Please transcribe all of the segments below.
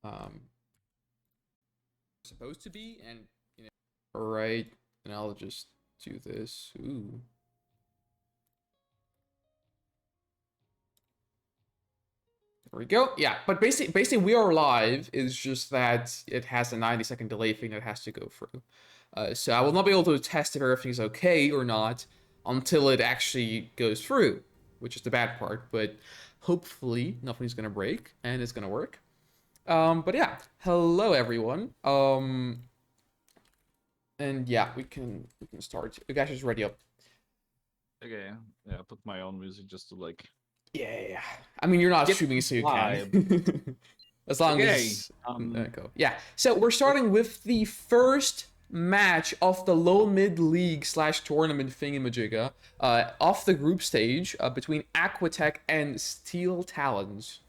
um, supposed to be, and you know, all right, and I'll just do this. Ooh. There we go. Yeah, but basically we are live. Is just that it has a 90-second delay thing that has to go through. So I will not be able to test if everything's okay or not until it actually goes through, which is the bad part. But hopefully nothing's gonna break and it's gonna work. But yeah, hello everyone. And yeah, we can start. You guys just ready up. Okay, yeah, I put my own music just to like. Yeah. I mean, you're not Get streaming, so you vibe. can. As long Okay. as go. Yeah. So we're starting with the first match of the low mid league / tournament thingamajigga off the group stage between Aquatech and Steeltalons.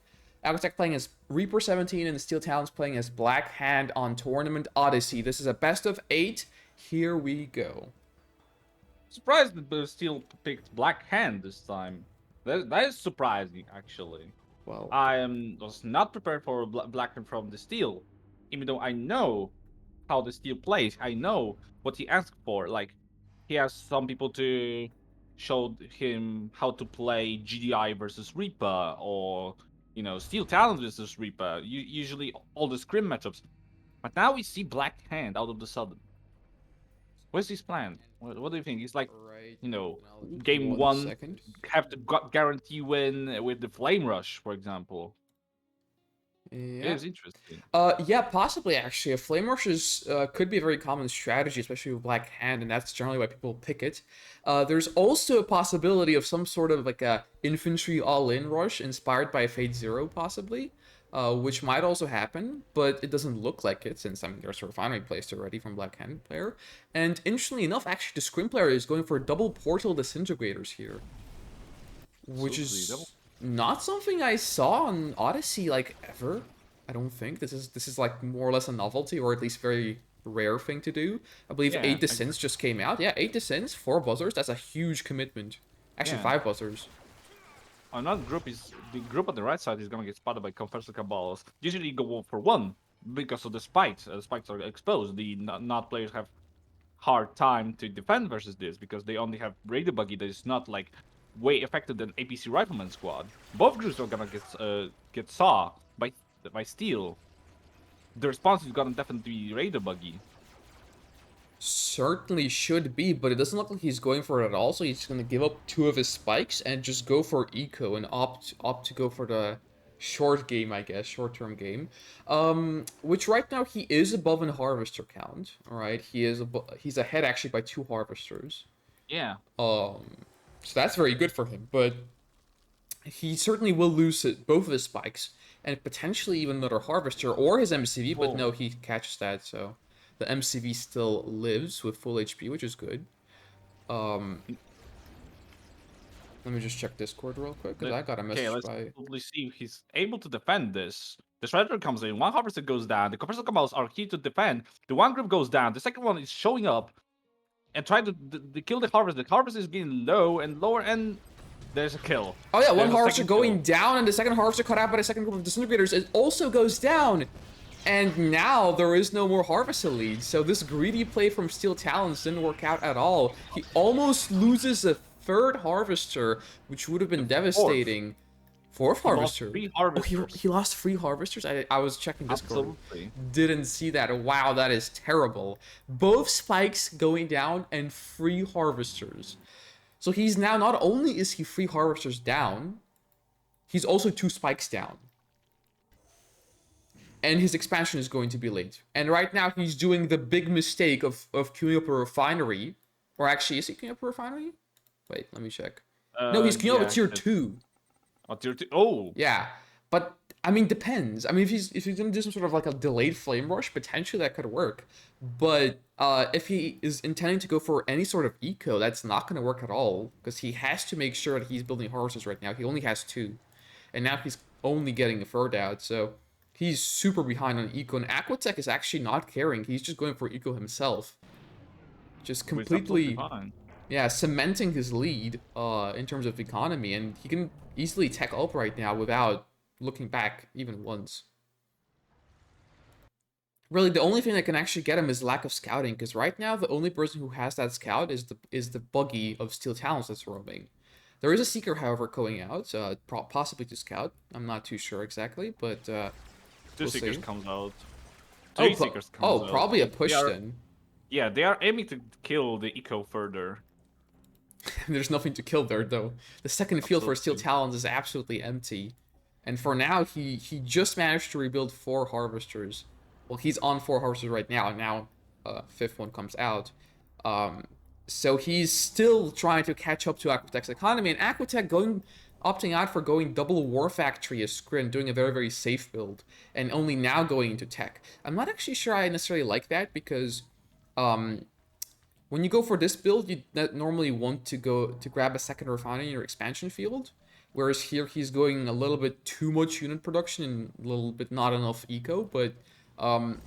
Aquatech playing as Reaper 17 and Steeltalons playing as Black Hand on Tournament Odyssey. This is a best of 8. Here we go. Surprised that Blue Steel picked Black Hand this time. That is surprising, actually. Well, I was not prepared for Black Hand from the Steel, even though I know how the Steel plays. I know what he asked for. Like, he has some people to show him how to play GDI versus Reaper, or Steel Talent versus Reaper. Usually all the scrim matchups. But now we see Black Hand out of the sudden. What's his plan? What do you think? It's like, right. game 1 one, second. have to guarantee win with the Flame Rush, for example. Yeah. It is interesting. Yeah, possibly actually. A flame rush is could be a very common strategy, especially with Black Hand, and that's generally why people pick it. There's also a possibility of some sort of like a infantry all-in rush inspired by Fate Zero, possibly, which might also happen, but it doesn't look like it since I mean there's a refinery placed already from Black Hand player. And interestingly enough, actually, the Scrim player is going for double portal disintegrators here, which is not something I saw on Odyssey like ever. I don't think this is like more or less a novelty, or at least very rare thing to do. I believe Yeah, 8 Descents just came out. Yeah, 8 Descents, 4 buzzers. That's a huge commitment. Actually, yeah. 5 buzzers. Another group is the group on the right side is gonna get spotted by Confessor Cabals. Usually you go for one because of the spikes. Spikes are exposed. The not players have hard time to defend versus this because they only have Raider Buggy that is not like way effective than APC Rifleman squad. Both groups are gonna get saw by Steel. The response is gonna definitely be Raider Buggy. Certainly should be, but it doesn't look like he's going for it at all. So he's going to give up 2 of his spikes and just go for eco and opt to go for the short game, I guess, short-term game. Which right now he is above in harvester count. All right, he's ahead actually by 2 harvesters. Yeah. So that's very good for him, but he certainly will lose both of his spikes and potentially even another harvester or his MCV. But no, he catches that, so the MCV still lives with full HP, which is good. Let me just check Discord real quick, because I got a message let's by... see if he's able to defend this. The Shredder comes in, one harvester goes down, the Compressor Cabals are here to defend, the one group goes down, the second one is showing up and trying to kill the harvester. The harvester is getting low and lower, and there's a kill. Oh yeah, one harvester going down, and the second harvester caught out by the second group of disintegrators. It also goes down. And now there is no more harvester lead, so this greedy play from Steeltalons didn't work out at all. He almost loses a third harvester, which would have been devastating. Fourth harvester. Lost 3 harvesters. Oh, he lost 3 harvesters? I was checking Discord. Absolutely. Didn't see that. Wow, that is terrible. Both spikes going down and 3 harvesters. So he's now, not only is he 3 harvesters down, he's also 2 spikes down. And his expansion is going to be late. And right now he's doing the big mistake of queuing up a refinery. Or actually, is he queuing up a refinery? Wait, let me check. No, he's queuing up a tier 2. A tier 2? Oh! Yeah, but, I mean, depends. I mean, if he's gonna do some sort of like a delayed flame rush, potentially that could work. But if he is intending to go for any sort of eco, that's not gonna work at all. Because he has to make sure that he's building harvesters right now. He only has 2. And now he's only getting a third out, so... He's super behind on eco, and Aquatech is actually not caring. He's just going for eco himself. Just completely, yeah, cementing his lead in terms of economy, and he can easily tech up right now without looking back even once. Really, the only thing that can actually get him is lack of scouting, because right now the only person who has that scout is the buggy of Steel Talons that's roaming. There is a seeker, however, going out, possibly to scout. I'm not too sure exactly, but Two we'll Seekers see. comes out. Oh, Three Seekers oh, comes out. probably a They push are, then. yeah, they are aiming to kill the eco further. There's nothing to kill there, though. The second field for Steel Absolutely. Talons is absolutely empty. And for now, he just managed to rebuild 4 harvesters. Well, he's on 4 harvesters right now, and now fifth one comes out. Um, so he's still trying to catch up to Aquatech's economy, and Aquatech opting out for going double War Factory as Scrin, doing a very, very safe build, and only now going into tech. I'm not actually sure I necessarily like that, because um, when you go for this build, you normally want to go to grab a second refinery in your expansion field, whereas here he's going a little bit too much unit production and a little bit not enough eco, but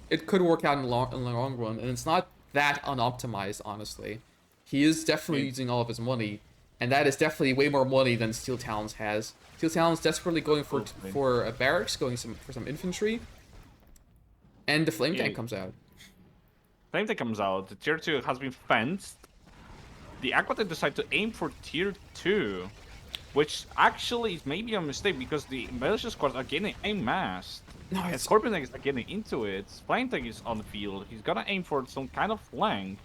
it could work out in the long run, and it's not that unoptimized, honestly. He is definitely using all of his money, and that is definitely way more money than Steel Talons has. Steel Talons desperately going Absolutely. for a barracks, going for some infantry, and the flame Yeah. tank comes out. Flame Tank comes out. The tier 2 has been fenced. The Aquatech decide to aim for tier 2, which actually is maybe a mistake because the militia squads are getting en masse. No, And it's Scorpion Tank is not getting into it. Flame Tank is on the field. He's gonna aim for some kind of flank.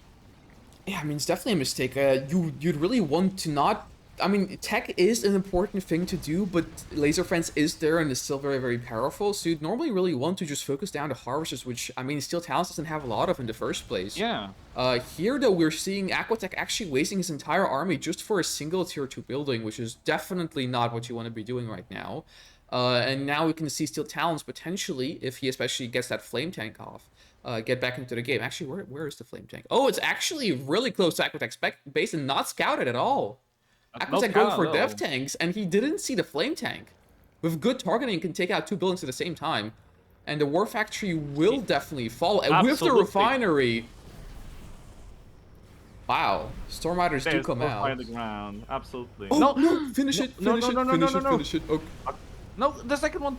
Yeah, I mean, it's definitely a mistake. You'd really want to not. I mean, tech is an important thing to do, but laser fence is there and is still very, very powerful. So you'd normally really want to just focus down to harvesters, which I mean, Steel Talents doesn't have a lot of in the first place. Yeah. Here though, we're seeing Aquatech actually wasting his entire army just for a single tier 2 building, which is definitely not what you want to be doing right now. And now we can see Steel Talons potentially, if he especially gets that flame tank off, get back into the game. Actually, where is the flame tank? Oh, it's actually really close to Aquatech's base and not scouted at all. Not Aquatech going gonna for dev though. tanks, and he didn't see the flame tank. With good targeting, can take out 2 buildings at the same time. And the War Factory will definitely fall. And with the Absolutely. refinery, wow, Storm Riders do There's come no out. fight on the ground. Absolutely. Oh, no, finish it, No, finish no, it, no, no, no, finish no, it, no. finish it. Okay. No, the second one.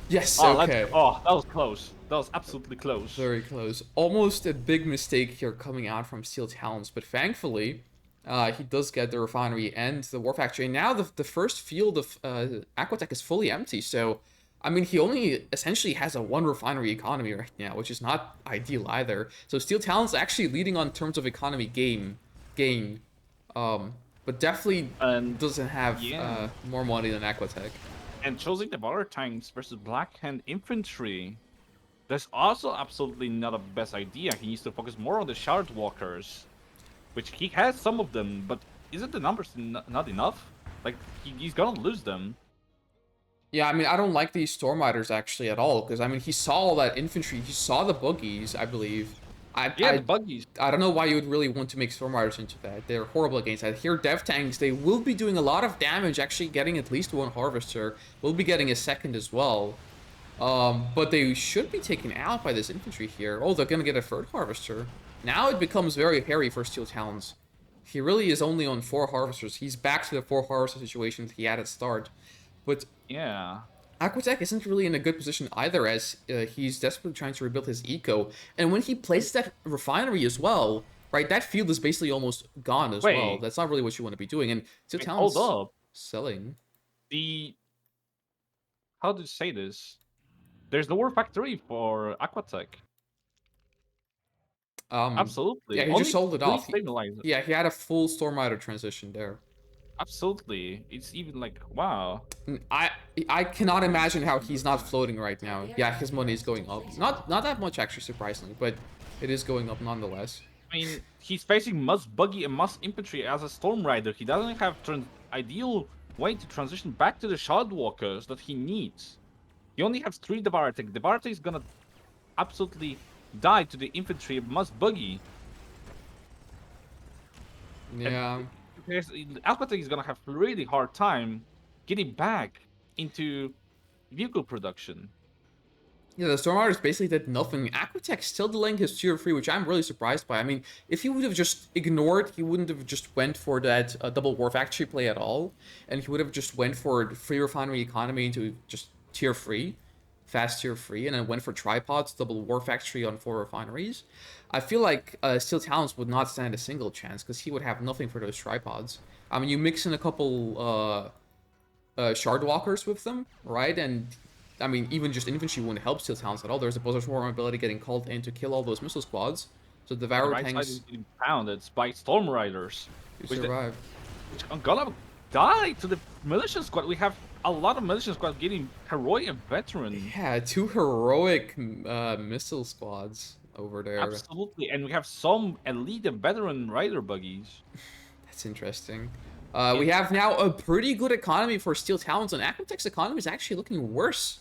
Yes, Oh, let's okay. go. Oh, that was close. That was absolutely close. Very close. Almost a big mistake here coming out from Steel Talons, but thankfully, he does get the refinery and the War Factory. And now the first field of Aquatech is fully empty, so I mean, he only essentially has a 1 refinery economy right now, which is not ideal either. So Steel Talon's actually leading on terms of economy gain, but definitely And doesn't have yeah. more money than Aquatech. And choosing the water tanks versus Black Hand infantry. That's also absolutely not a best idea. He needs to focus more on the shard walkers, which he has some of them, but isn't the numbers not enough? Like he's gonna lose them. Yeah, I mean, I don't like these Storm Riders actually at all, because I mean, he saw all that infantry, he saw the buggies, I believe. I, Yeah, the I buggies. I don't know why you would really want to make Storm Riders into that. They're horrible against that. Here, Dev Tanks, they will be doing a lot of damage, actually getting at least 1 Harvester. We'll be getting a second as well. But they should be taken out by this infantry here. Oh, they're gonna get a 3rd Harvester. Now it becomes very hairy for Steel Talons. He really is only on 4 Harvesters. He's back to the 4 Harvester situation that he had at start. But Yeah. Aquatech isn't really in a good position either, as he's desperately trying to rebuild his eco. And when he places that refinery as well, right, that field is basically almost gone as well. Wait. That's not really what you want to be doing. And Steel Wait, hold Talon's up. selling. The how to say this? There's the war factory for Aquatech. Yeah, Absolutely. he just Only sold it 3 off. stabilizers. Yeah, he had a full Storm Rider transition there. Absolutely. It's even like wow. I I cannot imagine how he's not floating right now. Yeah, his money is going up. Not that much actually, surprisingly, but it is going up nonetheless. I mean, he's facing Must Buggy and Must Infantry as a Storm Rider. He doesn't have ideal way to transition back to the Shard Walkers that he needs. He only has 3 Devaratek. Devaratek is gonna absolutely die to the infantry of Must Buggy. Yeah. Aquatech is gonna have a really hard time getting back into vehicle production. Yeah, the Storm Riders basically did nothing. Aquatech still delaying his tier 3, which I'm really surprised by. I mean, if he would have just ignored, he wouldn't have just went for that double War Factory play at all, and he would have just went for free refinery economy into just tier 3. fast tier 3 and then went for tripods, double war factory on 4 refineries, I feel like Steel Talons would not stand a single chance because he would have nothing for those tripods. I mean, you mix in a couple shard walkers with them, right? And I mean, even just infantry wouldn't help Steel Talons at all. There's a Buzzard Swarm ability getting called in to kill all those missile squads. So The Devourer right side is tanks getting pounded by Storm Riders. do Which, survive. which are gonna die to the militia squad. We have a lot of militia squad getting heroic veteran. Yeah, 2 heroic missile squads over there. Absolutely, and we have some elite veteran rider buggies. That's interesting. We have now a pretty good economy for Steel Talons, and Aquatech's economy is actually looking worse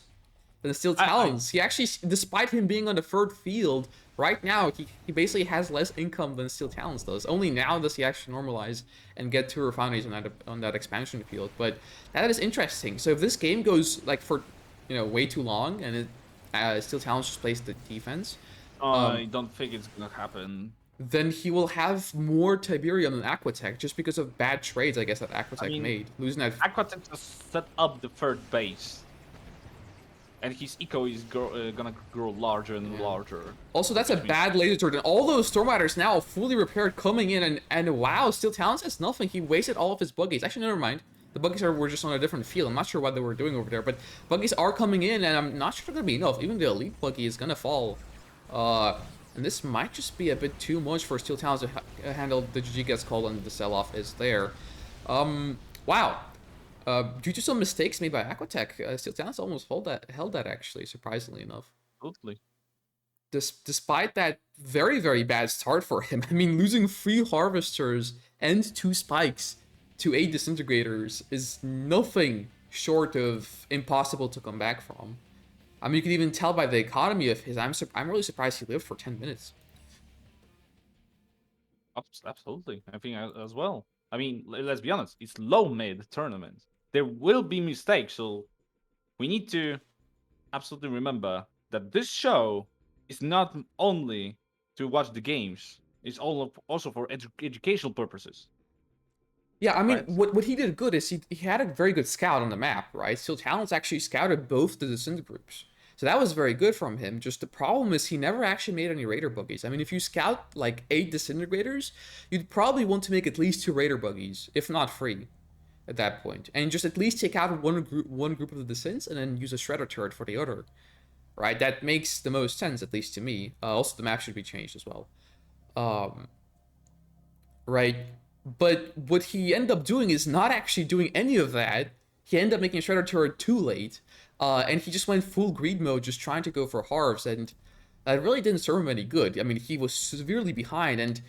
than the Steel Talons. He actually, despite him being on the 3rd field, right now, he basically has less income than Steel Talons does. Only now does he actually normalize and get 2 refineries on that expansion field. But that is interesting. So if this game goes like for, way too long, and Steel Talons just plays the defense, I don't think it's gonna happen. then he will have more Tiberium than Aquatech just because of bad trades, I guess, that Aquatech made. Losing that. Aquatech just set up the 3rd base. And his eco is gonna grow larger and larger. Also, that's a bad laser turret. And all those Storm Riders now fully repaired coming in. And wow, Steel Talons has nothing. He wasted all of his buggies. Actually, never mind. The buggies were just on a different field. I'm not sure what they were doing over there. But buggies are coming in, and I'm not sure they're going to be enough. Even the elite buggy is going to fall. And this might just be a bit too much for Steel Talons to handle. The GG gets called and the sell-off is there. Wow. Due to some mistakes made by Aquatech, Steel Talons almost held that actually, surprisingly enough. Absolutely. Despite that very, very bad start for him. I mean, losing 3 Harvesters and 2 Spikes to 8 Disintegrators is nothing short of impossible to come back from. I mean, you can even tell by the economy of his. I'm really surprised he lived for 10 minutes. Absolutely, I think as well. I mean, let's be honest. It's low mid tournament. There will be mistakes, so we need to absolutely remember that this show is not only to watch the games. It's also for educational purposes. Yeah, I mean, Right. what he did good is he had a very good scout on the map, right? Steel Talons actually scouted both the Descent groups. So that was very good from him. Just the problem is he never actually made any Raider buggies. I mean, if you scout like 8 Disintegrators, you'd probably want to make at least 2 Raider buggies, if not 3, at that point. And just at least take out one group of the Descents and then use a Shredder turret for the other. Right? That makes the most sense, at least to me. Also, the map should be changed as well. Right? But what he ended up doing is not actually doing any of that. He ended up making a Shredder turret too late. And he just went full greed mode, just trying to go for Harvs, and that really didn't serve him any good. I mean, he was severely behind, and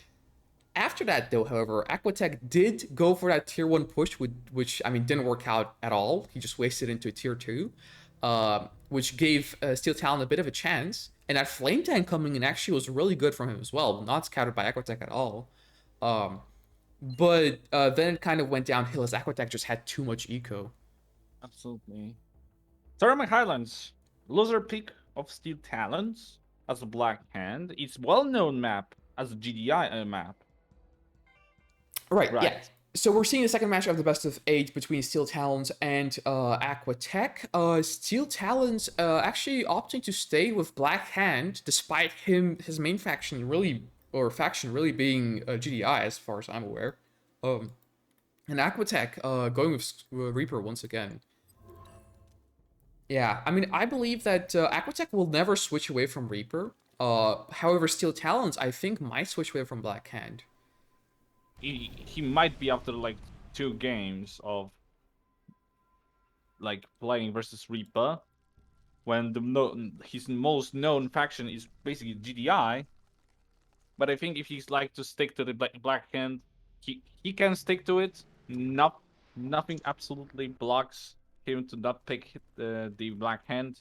after that, though, however, Aquatech did go for that tier 1 push, which I mean, didn't work out at all. He just wasted into tier 2, which gave Steel Talon a bit of a chance. And that Flame Tank coming in actually was really good from him as well, not scouted by Aquatech at all. But then it kind of went downhill as Aquatech just had too much eco. Absolutely. Ceramic Highlands, loser pick of Steel Talons as a Black Hand. It's well-known map as a GDI map. Right, yeah. So we're seeing the second match of the best of 8 between Steel Talons and Aquatech. Steel Talons actually opting to stay with Black Hand despite his main faction really being GDI as far as I'm aware. And Aquatech going with Reaper once again. Yeah, I mean, I believe that Aquatech will never switch away from Reaper. However, Steel Talons, I think, might switch away from Black Hand. He might be after like 2 games of like playing versus Reaper, when his most known faction is basically GDI. But I think if he's like to stick to the Black Hand, he can stick to it. Nothing absolutely blocks him to not pick the Black Hand.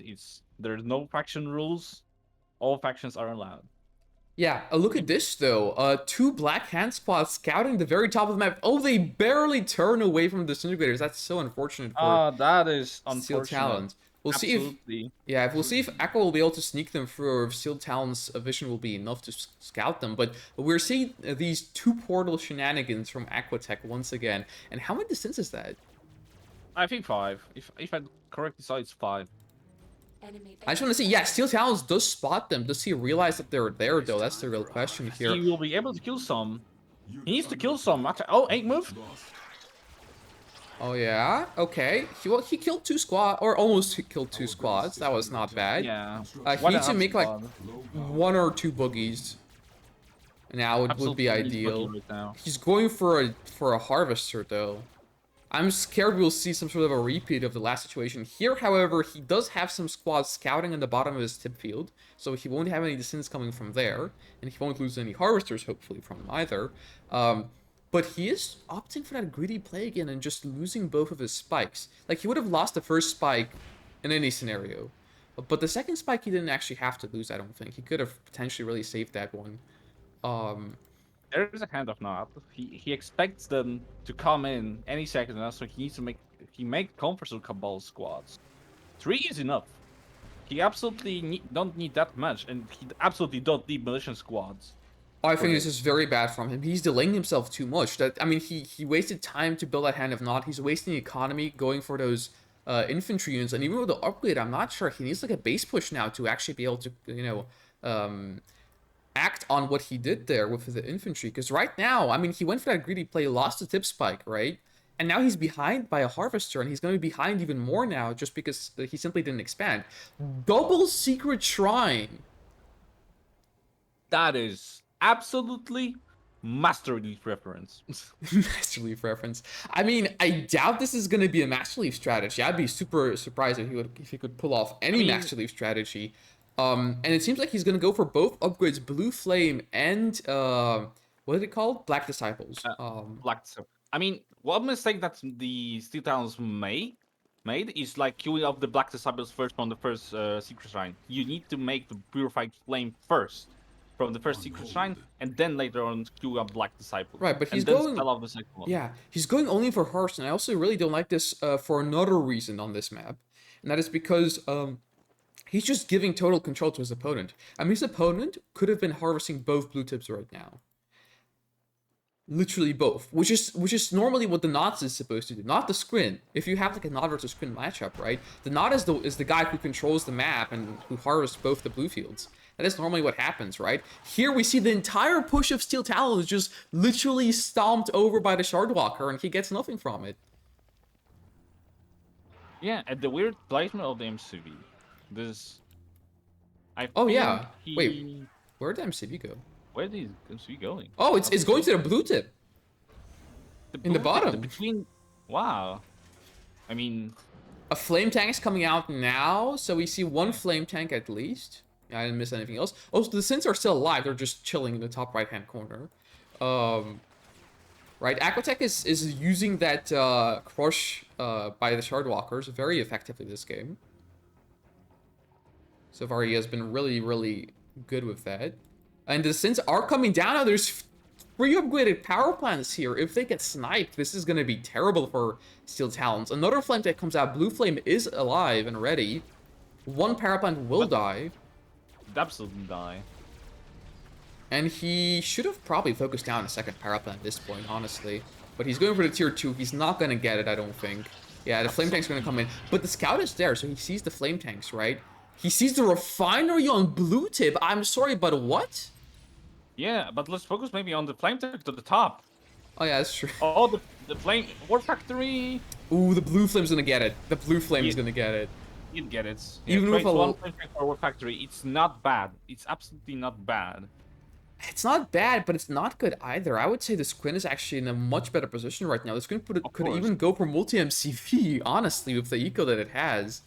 There's no faction rules. All factions are allowed. Yeah, look at this though. 2 Black Hand spots scouting the very top of the map. Oh, they barely turn away from the Disintegrators. That's so unfortunate for that is Steel unfortunate. Talons. We'll Absolutely. we'll see if Aqua will be able to sneak them through, or if Steel Talon's vision will be enough to scout them. But we're seeing these 2 portal shenanigans from Aquatech once again. And how many distance is that? I think 5. If I correctly saw, it's 5. I just want to say, yeah, Steel Talons does spot them. Does he realize that they're there, though? That's the real question here. He will be able to kill some. He needs to kill some. Oh, 8 move. Oh, yeah? Okay. He killed 2 squads, or almost killed 2 squads. That was not bad. Yeah. He needs to make, like, 1 or 2 boogies. Now would be ideal. Right He's going for a harvester, though. I'm scared we'll see some sort of a repeat of the last situation. Here, however, he does have some squads scouting in the bottom of his tip field, so he won't have any descents coming from there, and he won't lose any harvesters, hopefully, from them either. But he is opting for that greedy play again and just losing both of his spikes. Like, he would have lost the first spike in any scenario. But the second spike he didn't actually have to lose, I don't think. He could have potentially really saved that one. There is a kind of nod. He expects them to come in any second now, so he needs to make comfortable Cabal squads. 3 is enough. He absolutely don't need that much, and he absolutely don't need militia squads. I think this is very bad from him. He's delaying himself too much. I mean, he wasted time to build that Hand of Nod. He's wasting economy going for those infantry units, and even with the upgrade, I'm not sure. He needs like a base push now to actually be able to, act on what he did there with the infantry. Because right now, I mean, he went for that greedy play, lost the tip spike, right? And now he's behind by a harvester, and he's going to be behind even more now just because he simply didn't expand. Double secret shrine. That is absolutely Master Leaf reference. Master Leaf reference. I mean, I doubt this is going to be a Master Leaf strategy. I'd be super surprised if he could pull off any Master Leaf strategy. And it seems like he's going to go for both upgrades, Blue Flame and, what is it called? Black Disciples. Black Disciples. I mean, one mistake that the Steeltalons made is like queuing up the Black Disciples first from the first Secret Shrine. You need to make the Purified Flame first from the first Secret Shrine, and then later on queue up Black Disciples. Right, but he's and going... Spell off the second one. Yeah, he's going only for Hearths, and I also really don't like this for another reason on this map. And that is because... he's just giving total control to his opponent. I mean, his opponent could have been harvesting both blue tips right now. Literally both, which is normally what the Nods is supposed to do, not the Scrin. If you have like a Nod versus Scrin matchup, right? The Nod is the guy who controls the map and who harvests both the blue fields. That is normally what happens, right? Here we see the entire push of Steel Talons just literally stomped over by the Shardwalker, and he gets nothing from it. Yeah, and the weird placement of the MCV. This. Oh yeah. Wait, where'd the MCV go? Where is MCV going? Oh, it's going to the blue tip. In the bottom. Between. Wow. I mean. A flame tank is coming out now, so we see one flame tank at least. Yeah, I didn't miss anything else. Also, the Synths are still alive. They're just chilling in the top right-hand corner. Right, Aquatech is using that crush by the Shardwalkers very effectively this game. So far, he has been really, really good with that. And the Synths are coming down now. There's 3 upgraded power plants here. If they get sniped, this is going to be terrible for Steel Talons. Another flame that comes out. Blue Flame is alive and ready. 1 power plant will die. Absolutely die. And he should have probably focused down a second power plant at this point, honestly. But he's going for the tier 2. He's not going to get it, I don't think. Yeah, the flame tank's going to come in. But the scout is there, so he sees the flame tanks, right? He sees the refinery on blue tip. I'm sorry, but what? Yeah, but let's focus maybe on the flame tank to the top. Oh yeah, that's true. Oh, the flame war factory. Ooh, the blue flame's gonna get it. The blue flame is gonna get it. You'd get it. Even with a one flame tank for war factory, it's not bad. It's absolutely not bad. It's not bad, but it's not good either. I would say the Squin is actually in a much better position right now. The Squin could even go for multi-MCV, honestly, with the eco that it has.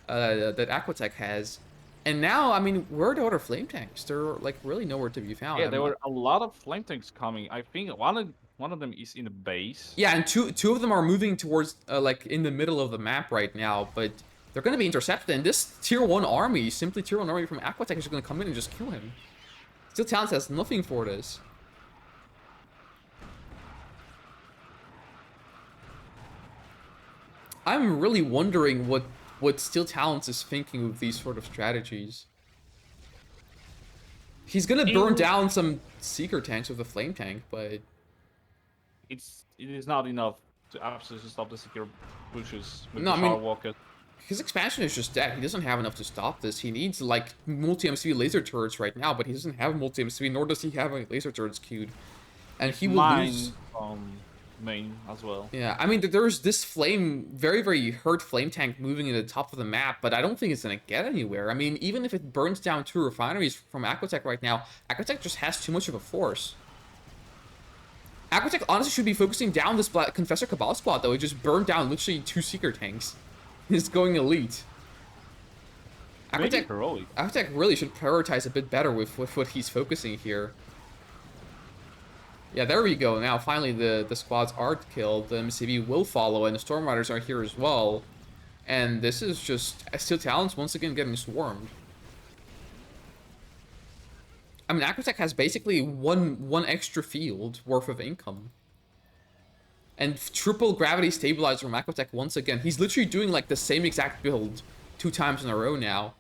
That Aquatech has. And now, I mean, where are the other flame tanks? They're, like, really nowhere to be found. Yeah, there were a lot of flame tanks coming. I think one of them is in the base. Yeah, and two of them are moving towards, like, in the middle of the map right now, but they're going to be intercepted. And this tier 1 army, simply tier 1 army from Aquatech, is going to come in and just kill him. Steel Talons has nothing for this. I'm really wondering what Steel Talons is thinking with these sort of strategies. He's gonna burn down some Seeker tanks with a flame tank, but it is not enough to absolutely stop the Seeker pushes with no, the Shardwalker. His expansion is just dead. He doesn't have enough to stop this. He needs, like, multi-MCV laser turrets right now, but he doesn't have multi-MCV, nor does he have any laser turrets queued. And he will lose... Mine main as well. Yeah, I mean, there's this very, very hurt flame tank moving in the top of the map, but I don't think it's going to get anywhere. I mean, even if it burns down 2 refineries from Aquatech right now, Aquatech just has too much of a force. Aquatech honestly should be focusing down this Confessor Cabal squad, though. It just burned down literally 2 Seeker tanks. It's going elite. Aquatech really should prioritize a bit better with what he's focusing here. Yeah, there we go. Now, finally, the squads are killed. The MCV will follow, and the Storm Riders are here as well. And this is just Steeltalons once again getting swarmed. I mean, Aquatech has basically one extra field worth of income. And triple gravity stabilizer from Aquatech once again. He's literally doing like the same exact build 2 times in a row now.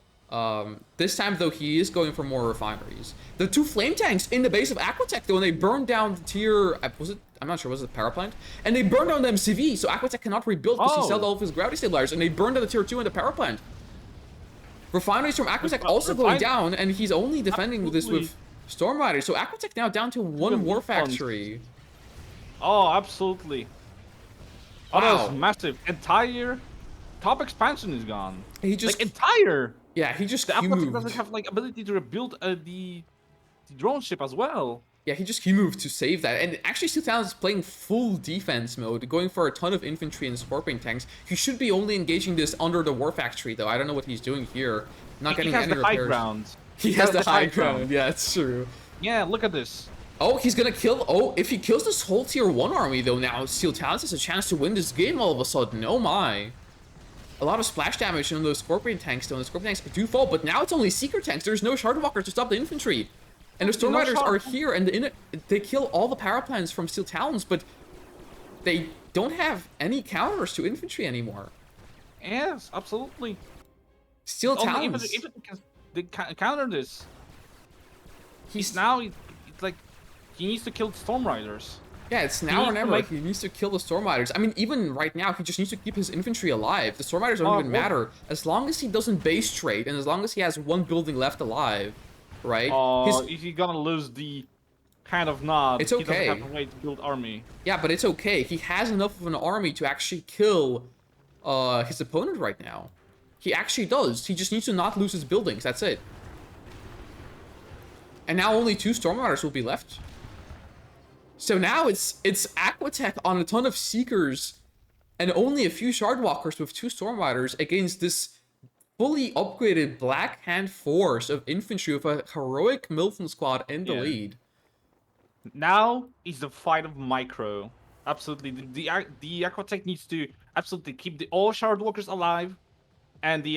This time, though, he is going for more refineries. The 2 flame tanks in the base of Aquatech, though, and they burned down the tier... I'm not sure, was it the power plant? And they burned down the MCV, so Aquatech cannot rebuild because he sold all of his gravity stabilizers, and they burned down the tier 2 and the power plant. Refineries from Aquatech also going down, and he's only defending this with Storm Riders. So Aquatech now down to 1 war factory. Oh, absolutely. Wow. Oh, that was massive. Entire top expansion is gone. He just... Like, entire! Yeah, he just The Q-moved. Aquatech doesn't have, like, ability to rebuild the drone ship as well. Yeah, he just Q-moved to save that. And actually, Steeltalons is playing full defense mode, going for a ton of infantry and Scorpion tanks. He should be only engaging this under the war factory, though. I don't know what he's doing here. Not getting any repairs. He has the high ground. He has the high ground. Yeah, it's true. Yeah, look at this. Oh, he's gonna kill... Oh, if he kills this whole tier 1 army, though, now Steeltalons has a chance to win this game all of a sudden. Oh my. A lot of splash damage on those Scorpion tanks, though, and the Scorpion tanks do fall, but now it's only Seeker tanks. There's no Shardwalker to stop the infantry. And the Storm Riders are here, and they kill all the power plants from Steeltalons, but they don't have any counters to infantry anymore. Yes, absolutely. Steeltalons... They counter this. It's like... He needs to kill Storm Riders. Yeah, it's now or never. He needs to kill the Storm Riders. I mean, even right now, he just needs to keep his infantry alive. The Storm Riders don't even matter. As long as he doesn't base trade, and as long as he has 1 building left alive, right? If you're gonna lose the kind of nod, it's okay. He doesn't have a way to build army. Yeah, but it's okay. He has enough of an army to actually kill his opponent right now. He actually does. He just needs to not lose his buildings. That's it. And now only 2 Storm Riders will be left. So now it's Aquatech on a ton of Seekers and only a few Shardwalkers with 2 Storm Riders against this fully upgraded Black Hand force of infantry with a heroic Milton squad in the lead. Now is the fight of micro. Absolutely. The Aquatech needs to absolutely keep all Shardwalkers alive, and the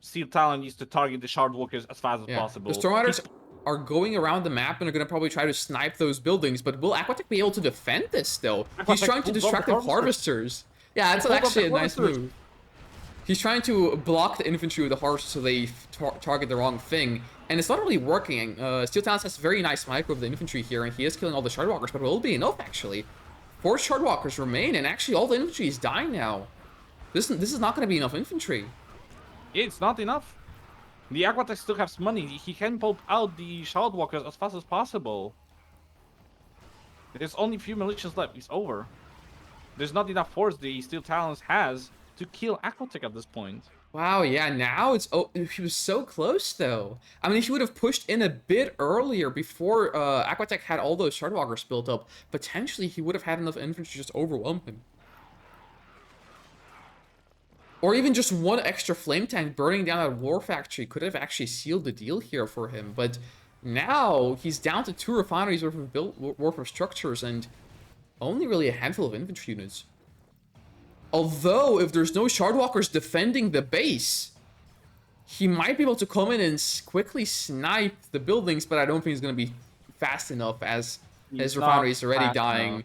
Steeltalon needs to target the Shardwalkers as fast as possible. The Storm Riders are going around the map and are going to probably try to snipe those buildings, but will Aquatech be able to defend this still? He's trying to distract the harvesters. Yeah, that's actually a nice move. He's trying to block the infantry with the harvesters so they target the wrong thing, and it's not really working. Steeltalons has very nice micro of the infantry here, and he is killing all the Shardwalkers, but will it be enough, actually? 4 Shardwalkers remain, and actually all the infantry is dying now. This is not going to be enough infantry. It's not enough. The Aquatech still has money. He can pulp out the Shardwalkers as fast as possible. There's only a few militias left. It's over. There's not enough force the Steeltalons has to kill Aquatech at this point. Wow, yeah, now it's... Oh, he was so close, though. I mean, if he would have pushed in a bit earlier before Aquatech had all those Shardwalkers built up, potentially he would have had enough infantry to just overwhelm him. Or even just 1 extra flame tank burning down a war factory could have actually sealed the deal here for him. But now he's down to 2 refineries worth of structures and only really a handful of infantry units. Although, if there's no Shardwalkers defending the base, he might be able to come in and quickly snipe the buildings, but I don't think he's going to be fast enough as his refinery is already dying.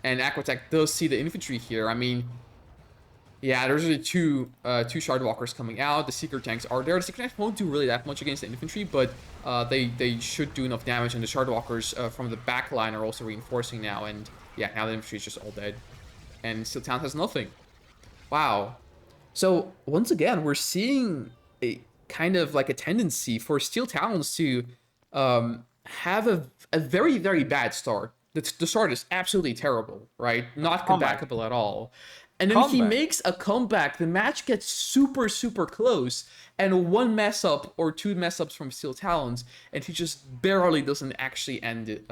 And Aquatech does see the infantry here. I mean... Yeah, there's only 2 Shardwalkers coming out. The Seeker tanks are there. The Seeker tanks won't do really that much against the infantry, but they should do enough damage. And the Shardwalkers from the back line are also reinforcing now. And yeah, now the infantry is just all dead. And Steeltalons has nothing. Wow. So once again, we're seeing a kind of like a tendency for Steel Talons to have a very, very bad start. The start is absolutely terrible, right? Not Comeback. comebackable at all. And then he Comeback. makes a comeback. The match gets super, super close, and one mess up or two mess ups from Steel Talons, and he just barely doesn't actually end it.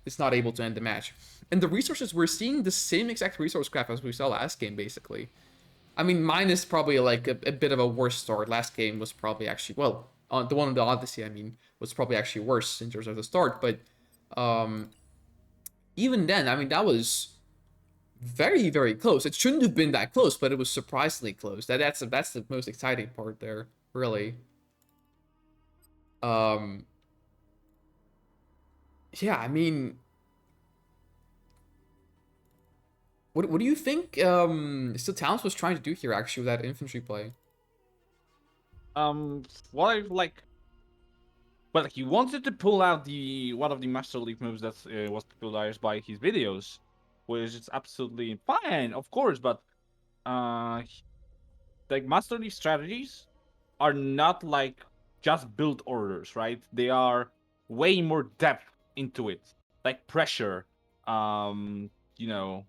Is not able to end the match. And the resources, we're seeing the same exact resource graph as we saw last game, basically. I mean, mine is probably like a bit of a worse start. Last game was probably actually, well, the one on the Odyssey, I mean, was probably actually worse in terms of the start. But um, even then, I mean, that was very, very close. It shouldn't have been that close, but it was surprisingly close. That's the most exciting part there, really. Um, yeah, I mean, what do you think Steel Talents was trying to do here, actually, with that infantry play? What I like. Well, he wanted to pull out the one of the Master League moves that was popularized by his videos, which is absolutely fine, of course. But like Master League strategies are not like just build orders, right? They are way more depth into it, like pressure, um, you know,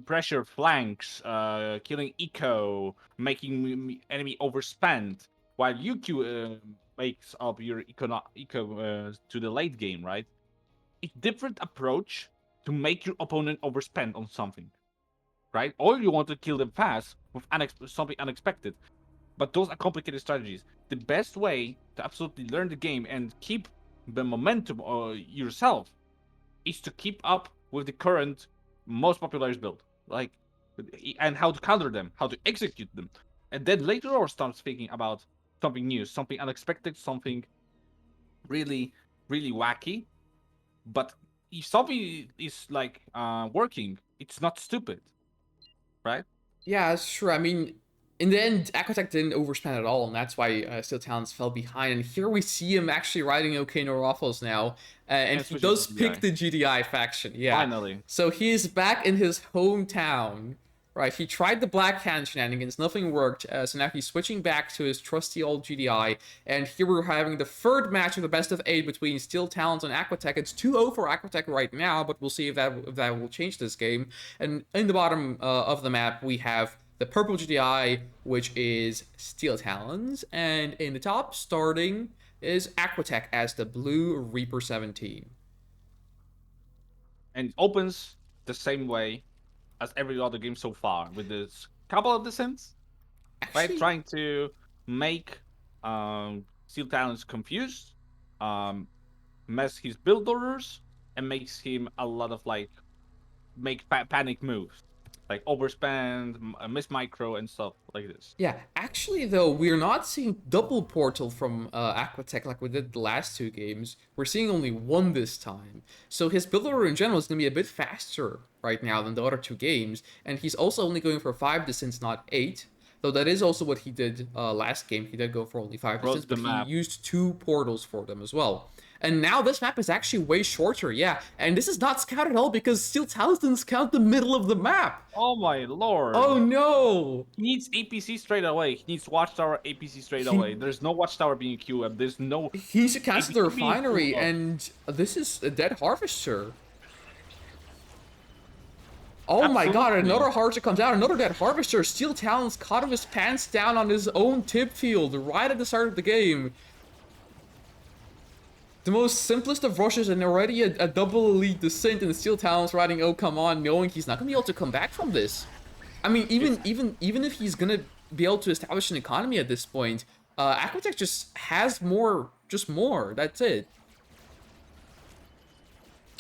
pressure flanks, killing eco, making enemy overspend, while UQ makes up your eco to the late game, right? It's different approach to make your opponent overspend on something, right? Or you want to kill them fast with something unexpected. But those are complicated strategies. The best way to absolutely learn the game and keep the momentum yourself is to keep up with the current most popular build, like, and how to counter them, how to execute them, and then later on start speaking about something new, something unexpected, something really, really wacky. But if something is like working, it's not stupid, right? Yeah, that's true. I mean, in the end, Aquatech didn't overspend at all, and that's why Steel Talents fell behind. And here we see him actually riding OK No Waffles now, and And he switching to does pick GDI. the GDI faction. Yeah, Finally. so he is back in his hometown. Right, he tried the Black Hand shenanigans, nothing worked, so now he's switching back to his trusty old GDI, and here we're having the third match of the best of 8 between Steel Talons and Aquatech. It's 2-0 for Aquatech right now, but we'll see if that will change this game. And in the bottom of the map, we have the purple GDI, which is Steel Talons, and in the top, starting, is Aquatech as the blue Reaper 17. And it opens the same way as every other game so far, with this couple of dissents, right? Actually, Trying to make Steel Talons confused, um, mess his build orders, and makes him a lot of like make panic moves, like overspend, miss micro, and stuff like this. yeah, actually though, we're not seeing double portal from Aquatech like we did the last two games. We're seeing only one this time. So his build order in general is going to be a bit faster right now than the other two games, and he's also only going for 5 distance, not 8. Though that is also what he did last game. He did go for only 5 distance, Froze the but he map. used 2 portals for them as well. And now this map is actually way shorter, yeah. And this is not scout at all because Steel Talons didn't scout the middle of the map. Oh my Oh lord! no! He needs APC straight away. He needs Watchtower APC straight He away. There's no Watchtower being QM. There's no He should cancel the APC being refinery, pulled up. and this is a dead harvester. Oh my god, Absolutely. another harvester comes out, another dead harvester. Steel Talons caught him his pants down on his own tip field right at the start of the game. The most simplest of rushes and already a double elite descent, and Steel Talons riding oh come on, knowing he's not gonna be able to come back from this. I mean, It's even if he's gonna be able to establish an economy at this point, Aquatech just has more, just more. That's it.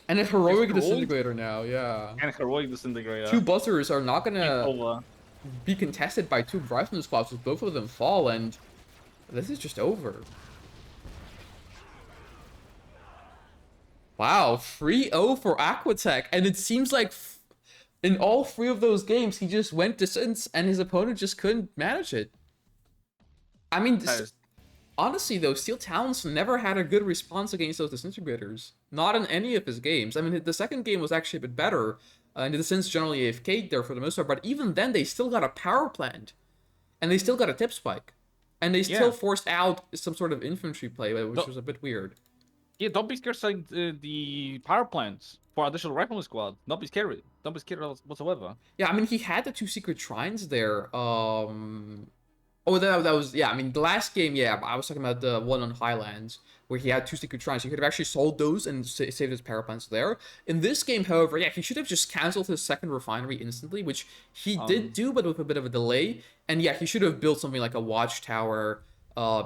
And a it's heroic heroic disintegrator now, yeah. and heroic Two disintegrator. buzzers are not It's gonna over. be contested by two rifleman squads with both of them fall, and this is just over. Wow, 3-0 for Aquatech, and it seems like in all three of those games, he just went distance, and his opponent just couldn't manage it. I mean, That honestly though, Steel Talons never had a good response against those disintegrators. Not in any of his games. I mean, the second game was actually a bit better, And in the sense, generally AFK there for the most part, but even then, they still got a power plant. And they still got a tip spike. And they still Yeah. forced out some sort of infantry play, which Don't, was a bit weird. yeah, don't be scared selling the power plants for additional rifleman squad. Don't be scared. Don't be scared whatsoever. Yeah, I mean, he had the 2 secret shrines there. Oh, that was yeah. I mean, the last game, yeah. I was talking about the one on Highlands where he had 2 secret shrines. He could have actually sold those and saved his power plants there. In this game, however, yeah, he should have just canceled his second refinery instantly, which he did Um, do, but with a bit of a delay. And yeah, he should have built something like a watchtower,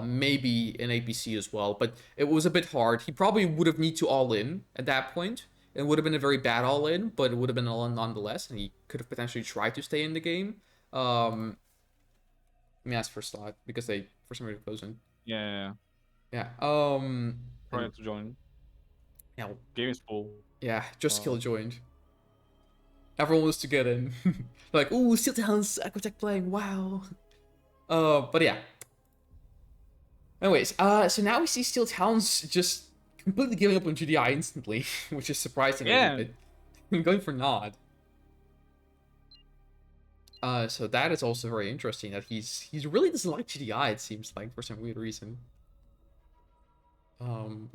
maybe an APC as well. But it was a bit hard. He probably would have need to all in at that point. It would have been a very bad all in, but it would have been all in nonetheless, and he could have potentially tried to stay in the game. Let me ask for slot because they for some reason closing. yeah, Yeah. trying to join. Yeah. Game is full. Yeah. Just kill joined. Everyone wants to get in. Like, ooh, Steeltalons, Aquatech playing. Wow. But yeah. Anyways, so now we see Steeltalons just completely giving up on GDI instantly, which is surprising a little Yeah, bit. Going for Nod. So that is also very interesting that he's really doesn't like GDI. It seems like for some weird reason. Um,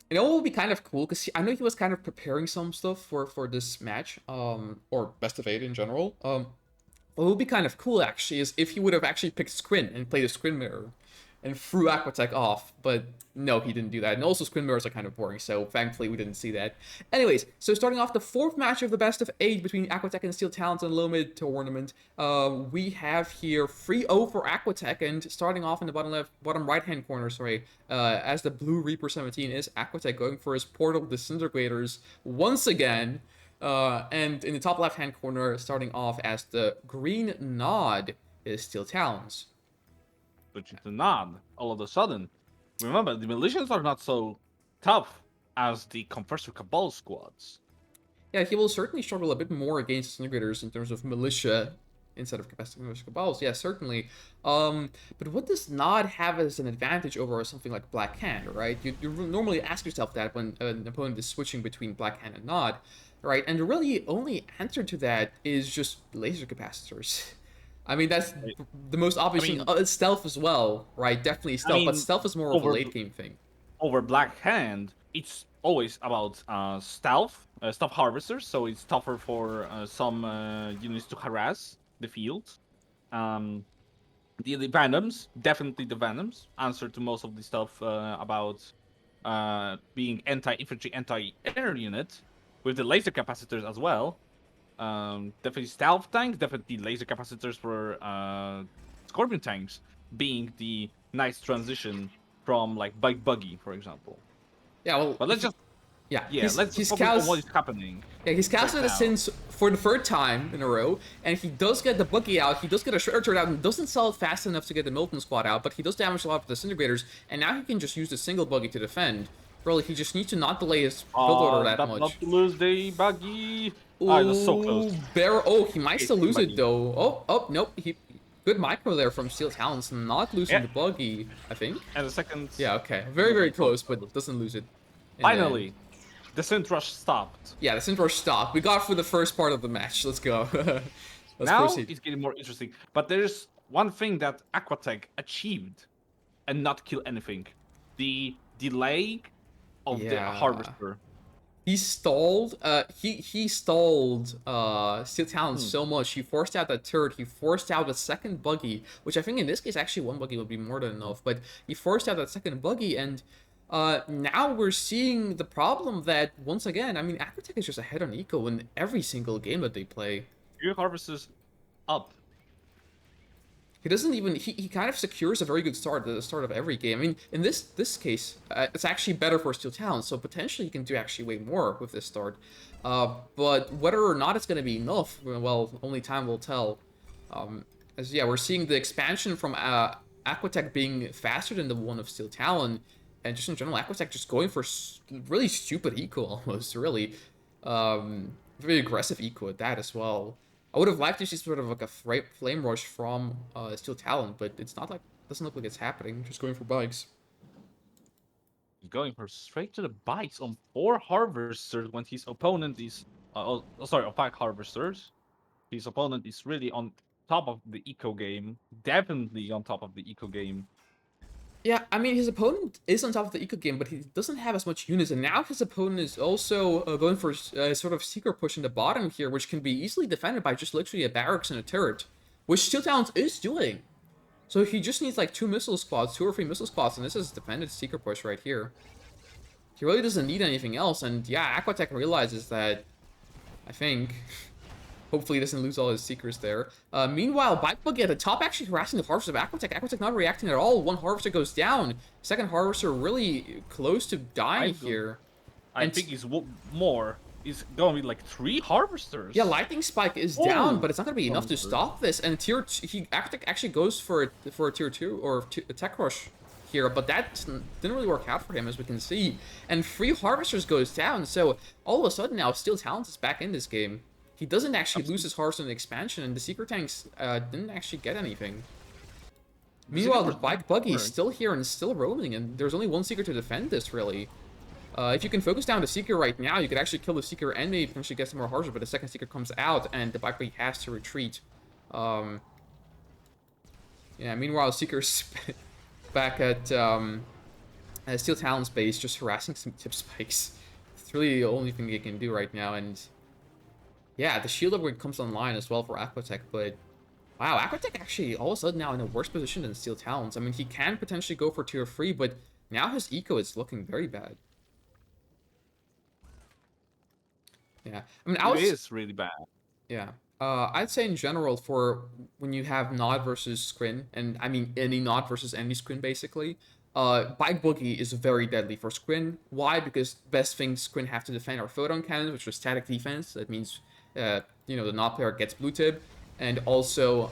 You know what would be kind of cool because I know he was kind of preparing some stuff for this match, or best of 8 in general. What would be kind of cool actually is if he would have actually picked Squin and played a Squin mirror, and threw Aquatech off. But no, he didn't do that. And also Squin mirrors are kind of boring, so thankfully we didn't see that. Anyways, so starting off the 4th match of the best of 8 between Aquatech and Steeltalons in the low mid tournament, we have here 3-0 for Aquatech, and starting off in the bottom right hand corner, sorry, as the blue Reaper 17 is Aquatech going for his portal disintegrators once again. And in the top left hand corner, starting off as the green nod is Steeltalons. which is a nod all of a sudden. Remember, the militias are not so tough as the Confessor Cabal squads. Yeah, he will certainly struggle a bit more against disintegrators in terms of militia instead of capacity cabals. Yeah, certainly. But what does Nod have as an advantage over something like Black Hand, right? You normally ask yourself that when an opponent is switching between Black Hand and Nod, right? And the really only answer to that is just laser capacitors. I mean, that's Right? the most obvious I thing. mean, Stealth as well, right? Definitely I stealth, but mean, stealth is more of a over late game thing. over Black Hand, it's always about stealth, stealth harvesters. So it's tougher for some units to harass the field. Um, the Venoms, definitely the Venoms, answer to most of the stuff about being anti-infantry, anti-air unit, with the laser capacitors as well. Definitely stealth tanks, definitely laser capacitors for Scorpion tanks, being the nice transition from like bike buggy, for example. Yeah, well, But yeah, let's just he's focus on what cast. is happening Yeah, he's right casted a now. Sins for the 3rd time in a row, and he does get the Boogie out, he does get a Shredder turret out, and doesn't sell it fast enough to get the Milton squad out, but he does damage a lot with the Disintegrators, and now he can just use the single Buggy to defend. Really, he just needs to not delay his build order that That not much. to lose the buggy. Ah, it was so close. Ooh, Bear. Oh, he might Okay, still second lose it buggy. though. Oh, nope. Good micro there from Steel Talons, not losing Yeah, the Buggy, I think. and the second Yeah, okay. Very, very buggy so close, but close. doesn't lose it in the end. Finally, the synth rush stopped. Yeah, the Synth Rush stopped. We got through the first part of the match. Let's go. Let's Now proceed. it's getting more interesting. But there's one thing that Aquatech achieved and not kill anything. The delay of the Yeah. harvester. He stalled he stalled Steel Talon Hmm. so much. He forced out that turret, he forced out a second buggy, which I think in this case actually one buggy would be more than enough, but he forced out that second buggy, and now we're seeing the problem that once again, I mean Aquatech is just ahead on eco in every single game that they play. Few harvesters up. He doesn't even he kind of secures a very good start at the start of every game. I mean, in this case, it's actually better for Steel Talon, so potentially he can do actually way more with this start. But whether or not it's going to be enough, well, only time will tell. As yeah, we're seeing the expansion from Aquatech being faster than the one of Steel Talon, and just in general, Aquatech just going for really stupid eco almost, really. Very aggressive eco at that as well. I would have liked to see sort of like a flame rush from Steel Talon, but it's not like doesn't look like it's happening. Just going for bikes. He's going for straight to the bikes on 4 harvesters when his opponent is sorry, of 5 harvesters. His opponent is really on top of the eco game. Definitely on top of the eco game. Yeah, I mean, his opponent is on top of the eco game, but he doesn't have as much units, and now his opponent is also going for sort of secret push in the bottom here, which can be easily defended by just literally a barracks and a turret, which Steel Talons is doing. So he just needs like 2 missile squads, 2 or 3 missile squads, and this is defended secret push right here. He really doesn't need anything else, and yeah, Aquatech realizes that, I think. Hopefully he doesn't lose all his seekers there. Meanwhile, Bike Buggy at the top actually harassing the Harvester of Aquatech. Aquatech not reacting at all. One Harvester goes down. Second Harvester really close to dying here. I think it's more. It's going to be like 3 harvesters. Yeah, Lightning Spike is down, but it's not going to be enough to stop this. And Aquatech actually goes for a tier 2 or a Tech Rush here, but that didn't really work out for him, as we can see. And 3 Harvesters goes down, so all of a sudden now Steel Talons is back in this game. He doesn't actually lose his Harvester in the expansion, and the Secret Tanks didn't actually get anything. Meanwhile, the Bike Buggy is still here and still roaming, and there's only one Seeker to defend this, really. If you can focus down the Seeker right now, you could actually kill the Seeker and maybe potentially get some more Harvester, but the second Seeker comes out, and the Bike Buggy has to retreat. Yeah, meanwhile, Seeker's back at Steel Talon's base, just harassing some tip spikes. It's really the only thing they can do right now, and yeah, the shield upgrade comes online as well for Aquatech, but wow, Aquatech actually all of a sudden now in a worse position than Steel Talons. I mean, he can potentially go for tier 3, but now his eco is looking very bad. Yeah, I mean, It is really bad. Yeah. I'd say in general for when you have Nod versus Scrin, and I mean any Nod versus any Scrin basically, Bike Boogie is very deadly for Scrin. Why? Because best things Scrin have to defend are photon cannons, which are static defense. That means, you know, the Nod player gets blue tip, and also,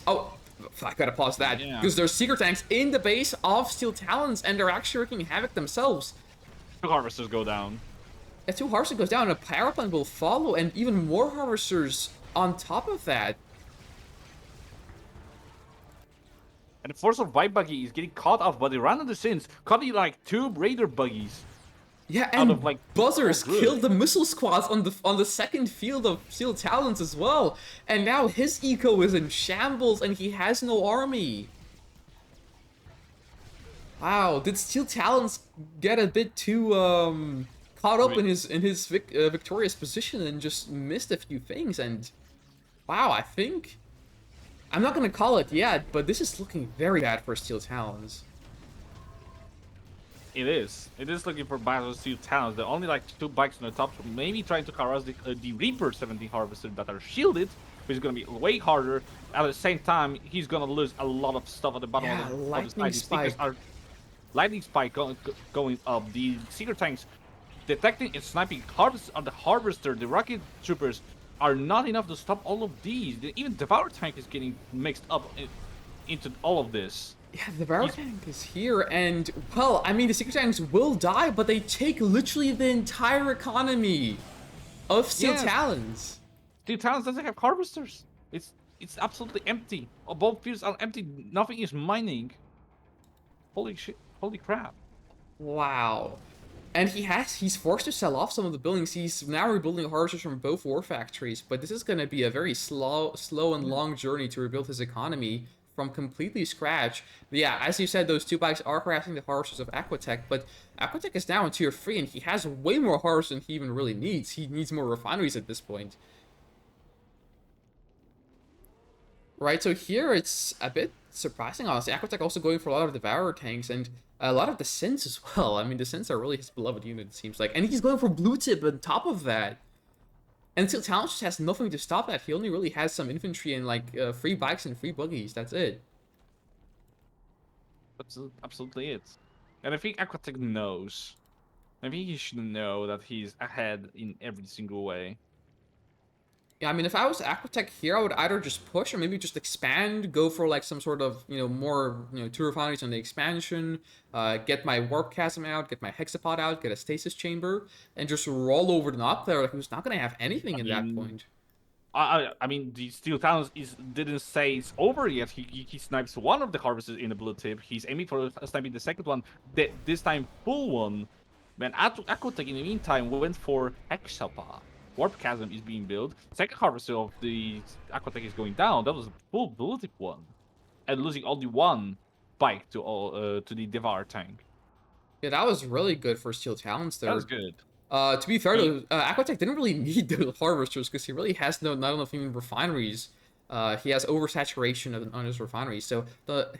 oh, I gotta pause that because there's Secret Tanks in the base of Steel Talons, and they're actually wreaking havoc themselves. 2 harvesters go down. If 2 Harvesters goes down, a power plant will follow, and even more Harvesters on top of that. And the force of White Buggy is getting caught off by the random sins, cutting like 2 Raider Buggies. Yeah, and out of, like, Buzzers killed the missile squads on the second field of Steel Talons as well. And now his eco is in shambles, and he has no army. Wow, did Steel Talons get a bit too caught up in his victorious position and just missed a few things? And wow, I think I'm not gonna call it yet, but this is looking very bad for Steel Talons. It is. It is looking for Battle Steel Talons. There are only like 2 bikes on the top, maybe trying to harass the Reaper 17 Harvester that are shielded, which is going to be way harder. At the same time, he's going to lose a lot of stuff at the bottom of the Lightning Spike. Lightning Spike going up. The Secret Tanks detecting and sniping on the Harvester. The Rocket Troopers are not enough to stop all of these. Even Devour Tank is getting mixed up into all of this. Yeah, the Barrel Tank is here, and, well, I mean, the Secret Tanks will die, but they take literally the entire economy of Steel Talons. Steel Talons doesn't have Harvesters. It's absolutely empty. Both fields are empty. Nothing is mining. Holy shit. Holy crap. Wow. And he's forced to sell off some of the buildings. He's now rebuilding Harvesters from both war factories, but this is going to be a very slow and long journey to rebuild his economy from completely scratch. Yeah, as you said, those 2 bikes are harassing the Harvesters of Aquatech, but Aquatech is now in tier 3, and he has way more Harvesters than he even really needs. He needs more refineries at this point. Right, so here it's a bit surprising, honestly. Aquatech also going for a lot of Devourer tanks, and a lot of the Synths as well. I mean, the Synths are really his beloved unit, it seems like. And he's going for blue tip on top of that. And Steel Talons just has nothing to stop that. He only really has some infantry and, like, 3 bikes and 3 buggies. That's it. That's absolutely it. And I think Aquatech knows. I think he should know that he's ahead in every single way. Yeah, I mean, if I was Aquatech here, I would either just push or maybe just expand, go for, like, some sort of, you know, more, you know, 2 refineries on the expansion, get my Warp Chasm out, get my Hexapod out, get a Stasis Chamber, and just roll over the Knob player who's not going to have anything at that point. I mean, the Steel Talons didn't say it's over yet. He snipes one of the Harvesters in the blue tip. He's aiming for sniping the second one, this time full one. Man, Aquatech in the meantime went for Hexapod. Warp Chasm is being built. Second harvester of the Aquatech is going down. That was a full bulleted one, and losing only one bike to the Devour tank. Yeah, that was really good for Steel Talons That was there. good. To be fair, He though, Aquatech didn't really need those harvesters because he really has not enough even refineries. He has oversaturation on his refineries, so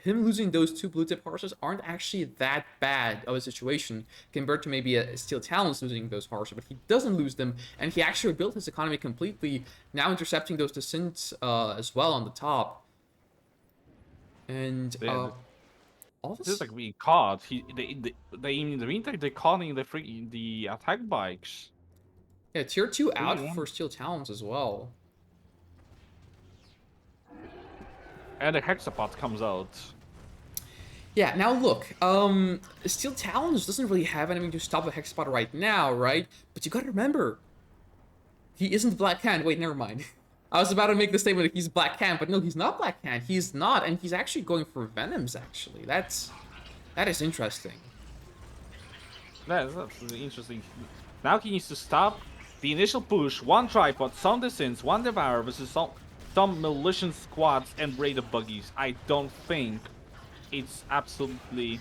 him losing those two blue tip harvesters aren't actually that bad of a situation compared to maybe a Steel Talons losing those harvesters. But he doesn't lose them, and he actually built his economy completely, now intercepting those descents as well on the top. And yeah, all this is this, like being caught. They in the meantime they're calling the attack bikes. yeah, tier 2 Really out one. for Steel Talons as well. And the hexapod comes out. Yeah, now look, Steel Talons doesn't really have anything to stop the Hexapod right now, right? But you gotta remember, he isn't Black Hand. Wait, never mind. I was about to make the statement that he's Black Hand, but no, he's not Black Hand. He's not, and he's actually going for Venoms, actually. That is interesting. That's absolutely interesting. Now he needs to stop the initial push. One tripod, some descents, one devour versus some militia squads and raid of buggies. I don't think it's absolutely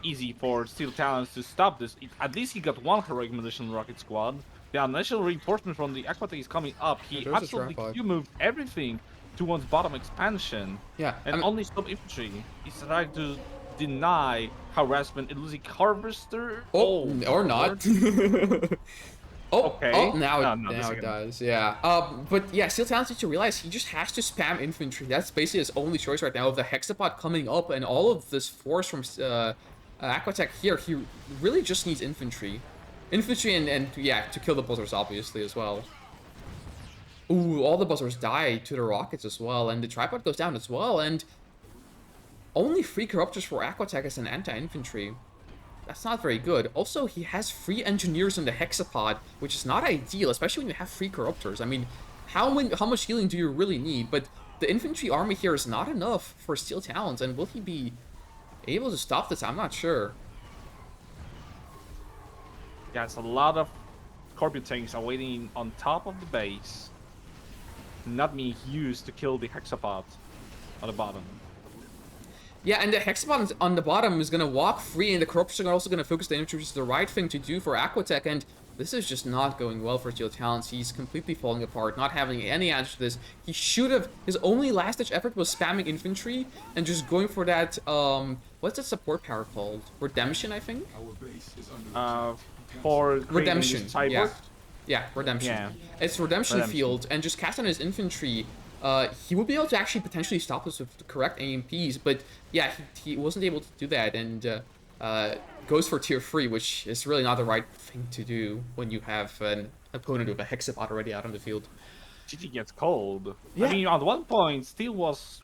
easy for Steel Talons to stop this. At least he got one heroic militia rocket squad. The initial reinforcement from the Aquatech is coming up. Yeah, He there's a absolutely tripod. Q-moved everything towards bottom expansion. Yeah, And only some infantry is trying to deny harassment and losing harvester. oh, Oh, or Lord. not. Oh, Okay. now No, no, the now it second. does, yeah. But yeah, Steel Talons needs to realize he just has to spam infantry. That's basically his only choice right now. With the Hexapod coming up and all of this force from Aquatech here, he really just needs infantry. Infantry and yeah, to kill the buzzers, obviously, as well. Ooh, all the buzzers die to the rockets as well, and the tripod goes down as well, and only 3 corruptors for Aquatech as an anti-infantry. That's not very good. Also, he has 3 engineers in the hexapod, which is not ideal, especially when you have 3 corruptors. I mean, how much healing do you really need? But the infantry army here is not enough for Steel Talons, and will he be able to stop this? I'm not sure. Yeah, it's a lot of Scorpion tanks are waiting on top of the base, not being used to kill the hexapod on the bottom. Yeah, and the hexapod on the bottom is going to walk free, and the corruptors are also going to focus the infantry, which is the right thing to do for Aquatech, and this is just not going well for Steel Talons. He's completely falling apart, not having any answer to this. He should have... His only last-ditch effort was spamming infantry and just going for that, what's that support power called? Redemption, I think? For Redemption, yeah. cyborg. Yeah, Redemption. Yeah. It's Redemption, Redemption. Field, and just cast on his infantry. He would be able to actually potentially stop this with the correct AMPs, but yeah, he wasn't able to do that, and goes for tier 3, which is really not the right thing to do when you have an opponent with a Hexapod already out on the field. GG gets cold. Yeah. I mean, at one point, Steel was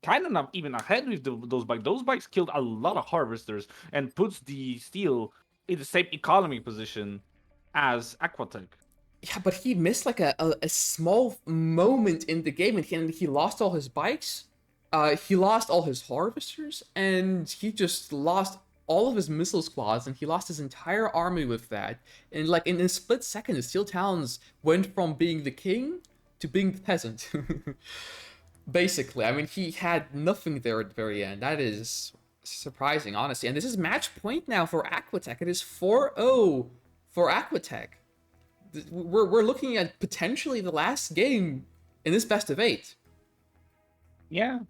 kind of not even ahead with those bikes. Those bikes killed a lot of harvesters and puts the Steel in the same economy position as Aquatech. Yeah, but he missed like a small moment in the game, and he lost all his bikes. He lost all his harvesters, and he just lost all of his missile squads, and he lost his entire army with that. And like in a split second, the Steel Talons went from being the king to being the peasant. Basically, I mean, he had nothing there at the very end. That is surprising, honestly. And this is match point now for Aquatech. It is 4-0 for Aquatech. We're looking at potentially the last game in this best of 8. Yeah.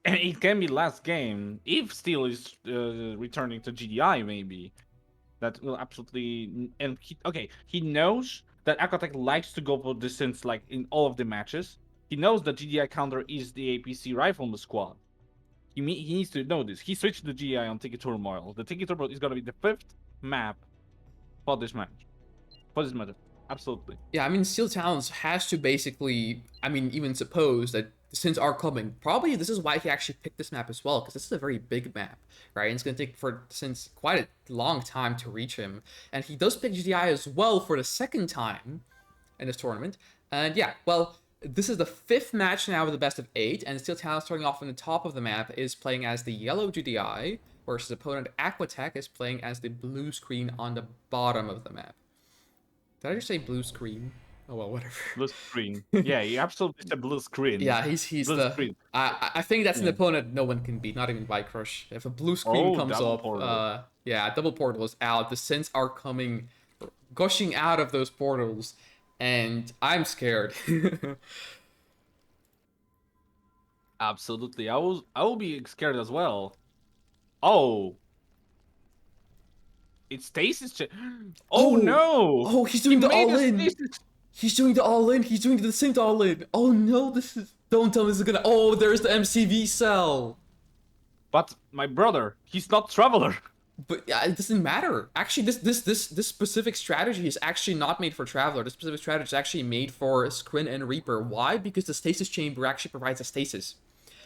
And it can be last game if Steel is returning to GDI, maybe. That will absolutely. And he knows that Aquatech likes to go for distance like in all of the matches. He knows that GDI counter is the APC rifle in the squad. He needs to know this. He switched to GDI on Tiki Turmoil. The Tiki Turmoil is going to be the 5th map for this match. For this matter. Absolutely. Yeah, I mean, Steel Talons has to basically, I mean, even suppose that since are coming, probably this is why he actually picked this map as well, because this is a very big map, right? And it's going to take since quite a long time to reach him. And he does pick GDI as well for the 2nd time in this tournament. And yeah, well, this is the 5th match now of the best of 8, and Steel Talons starting off on the top of the map is playing as the yellow GDI, whereas his opponent Aquatech is playing as the blue screen on the bottom of the map. Did I just say blue screen? Oh well, whatever. Blue screen. Yeah, you absolutely said blue screen. Yeah, he's Blue the. screen. I think that's an Yeah. opponent no one can beat, not even by Crush. If a blue screen Oh, comes double up, portal. yeah, double portal is out. The Sins are coming, gushing out of those portals, and I'm scared. Absolutely. I will be scared as well. Oh, it's stasis. Oh Oh, no! oh, he's He doing the made all a in. stasis. He's doing the all in. He's doing the Sint all in. Oh no, this is. Don't tell me this is gonna. Oh, there's the MCV cell. But my brother, he's not traveler. But yeah, it doesn't matter. Actually, this specific strategy is actually not made for Traveler. This specific strategy is actually made for Squin and Reaper. Why? Because the stasis chamber actually provides a stasis.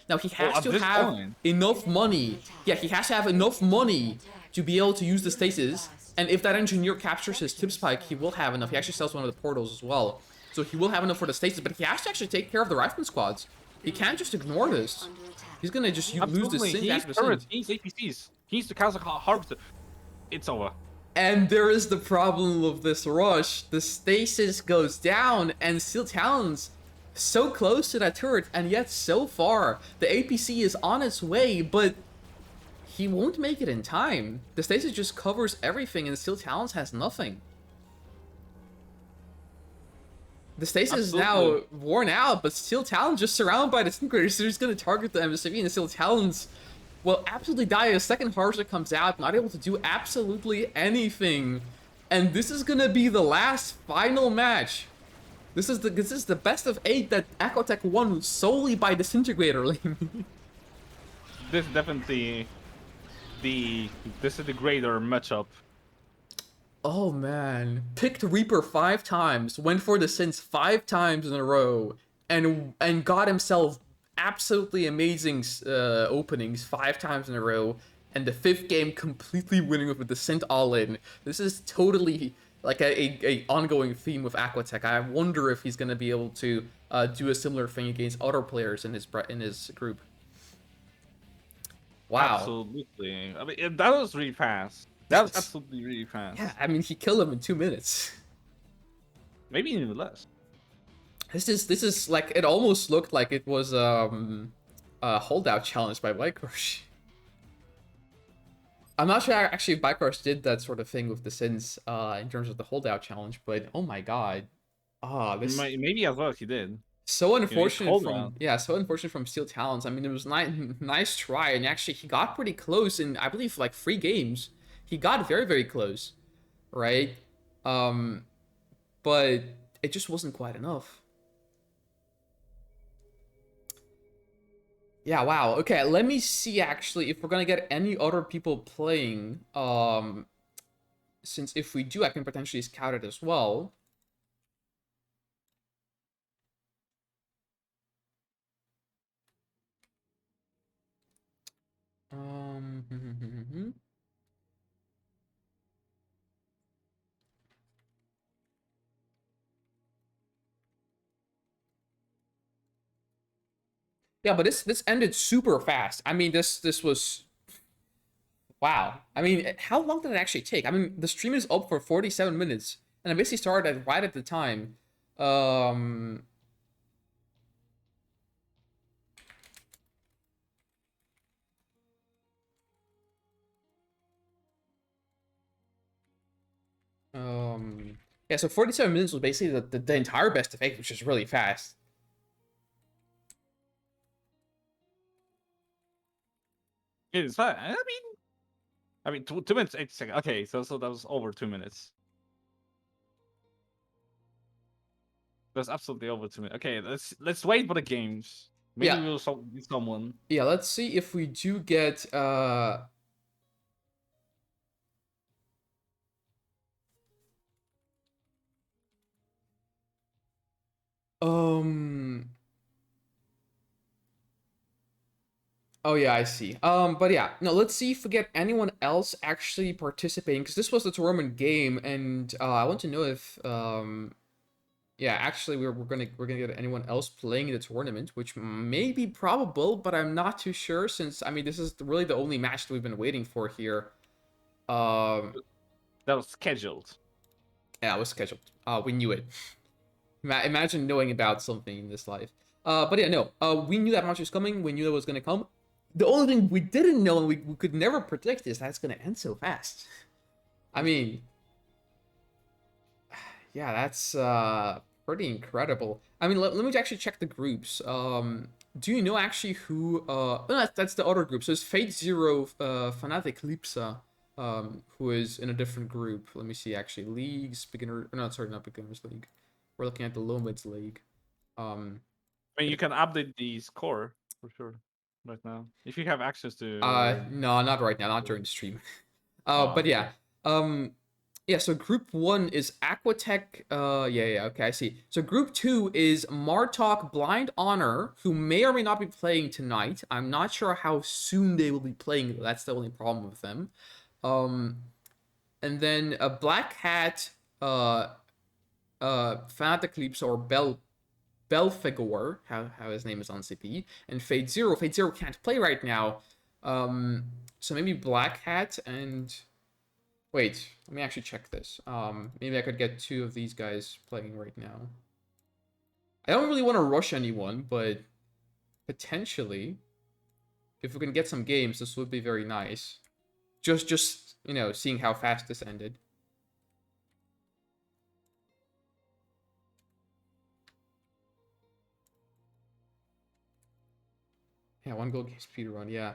Now he Oh, has at to this have point. enough money. Yeah, he has to have enough money to be able to use the stasis. And if that engineer captures his tip spike, he will have enough. He actually sells one of the portals as well. So he will have enough for the stasis, but he has to actually take care of the rifleman squads. He can't just ignore this. He's gonna just lose the Absolutely. Sint He needs after the Sint. turrets. He needs APCs. He needs to cancel harvester. It's over. And there is the problem of this rush. The stasis goes down, and Steeltalons so close to that turret, and yet so far. The APC is on its way, but he won't make it in time. The stasis just covers everything, and Steeltalons has nothing. The stasis is now worn out, but Steeltalons just surrounded by disintegrators, so he's going to target the MSV, and the Steeltalons will absolutely die. A second Harvester comes out, not able to do absolutely anything. And this is going to be the last final match. This is the best of 8 that Aquatech won solely by disintegrator lane. This is definitely this is the greater matchup. Oh man, picked Reaper 5 times, went for the Sins 5 times in a row, and got himself absolutely amazing openings 5 times in a row, and the 5th game completely winning with the Sint all in. This is totally like a ongoing theme with Aquatech. I wonder if he's gonna be able to do a similar thing against other players in his group. Wow. Absolutely. I mean, that was really fast. That was absolutely really fast. Yeah, I mean he killed him in 2 minutes. Maybe even less. This is like, it almost looked like it was a holdout challenge by Whitecrush. I'm not sure actually if Whitecrush did that sort of thing with the Sins in terms of the holdout challenge, but oh my god. This Maybe as well he did. so unfortunate from so unfortunate from Steeltalons. I mean, it was nice try, and actually he got pretty close in, I believe, like 3 games. He got very close, right? But it just wasn't quite enough. Yeah, wow. Okay, let me see actually if we're gonna get any other people playing. Since if we do, I can potentially scout it as well. Yeah, but this ended super fast. I mean, this was wow. I mean, how long did it actually take? I mean, the stream is up for 47 minutes, and I basically started right at the time. Um, yeah, so 47 minutes was basically the entire best of 8, which is really fast. It's fine. I mean, 2 minutes, 8 seconds. Okay, so that was over 2 minutes. That's absolutely over 2 minutes. Okay, let's wait for the games. Maybe Yeah. we'll get someone. Yeah, let's see if we do get um oh yeah, I see. But yeah, no, let's see if we get anyone else actually participating, because this was the tournament game, and I want to know if yeah, actually we're gonna get anyone else playing in the tournament, which may be probable, but I'm not too sure, since I mean this is really the only match that we've been waiting for here. That was scheduled. Yeah, it was scheduled. We knew it. Imagine knowing about something in this life. But yeah, no. We knew that match was coming. We knew it was gonna come. The only thing we didn't know and we could never predict is that it's gonna end so fast. I mean, yeah, that's pretty incredible. I mean, let me actually check the groups. Do you know actually who? No, that's the other group. So it's Fate Zero, Fnatic Lipsa, who is in a different group. Let me see. Actually, leagues beginner. No, sorry, not beginners league. We're looking at the low mids league. I mean, you can update the score for sure right now if you have access to. No, not right now. Not during the stream. Oh, But okay. yeah. Yeah, so group 1 is Aquatech. Yeah, okay, I see. So group 2 is Martok Blind Honor, who may or may not be playing tonight. I'm not sure how soon they will be playing, though. That's the only problem with them. And then a Black Hat, Fnatic Leaps, or Belfegor, how his name is on CP, and Fade Zero. Fade Zero can't play right now. So maybe Black Hat and... Wait, let me actually check this. Maybe I could get 2 of these guys playing right now. I don't really want to rush anyone, but potentially, if we can get some games, this would be very nice. Just you know, seeing how fast this ended. Yeah, 1 goal game speed run. Yeah.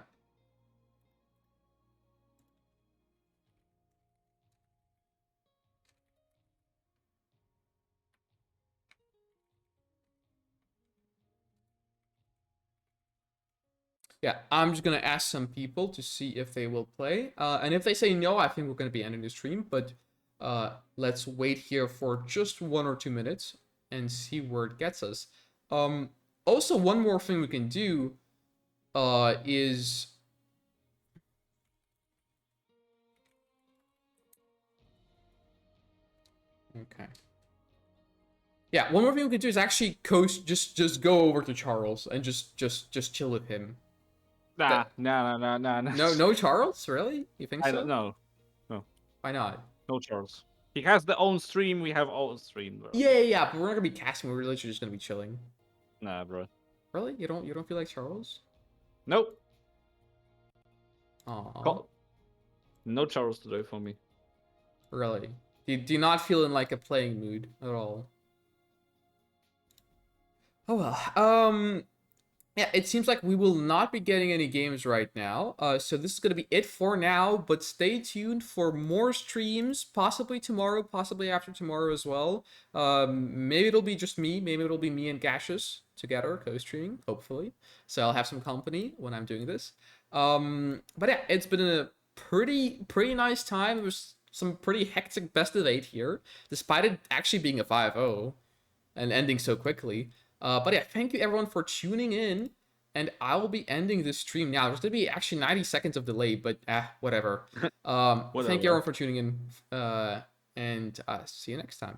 Yeah, I'm just gonna ask some people to see if they will play. And if they say no, I think we're gonna be ending the stream. But let's wait here for just 1 or 2 minutes and see where it gets us. Also, one more thing we can do is okay. Yeah, one more thing we could do is actually coast. Just go over to Charles and just chill with him. Nah, That nah. no Charles, really? You think I don't so? know. No, Why not? no Charles. He has the own stream. We have own stream, bro. Yeah, but we're not gonna be casting. We're literally just gonna be chilling. Nah, bro. Really? You don't feel like Charles? Nope. Aw, No Charles today for me. really? Do you not feel in like a playing mood at all? Oh well. Yeah, it seems like we will not be getting any games right now. So this is gonna be it for now. But stay tuned for more streams, possibly tomorrow, possibly after tomorrow as well. Maybe it'll be just me. Maybe it'll be me and Gaseous together co-streaming, hopefully. So I'll have some company when I'm doing this. But yeah, it's been a pretty nice time. There was some pretty hectic best of 8 here, despite it actually being a 5-0 and ending so quickly. But yeah, thank you everyone for tuning in, and I will be ending this stream now. There's gonna be actually 90 seconds of delay, but whatever. Thank you Whatever. everyone for tuning in, and see you next time.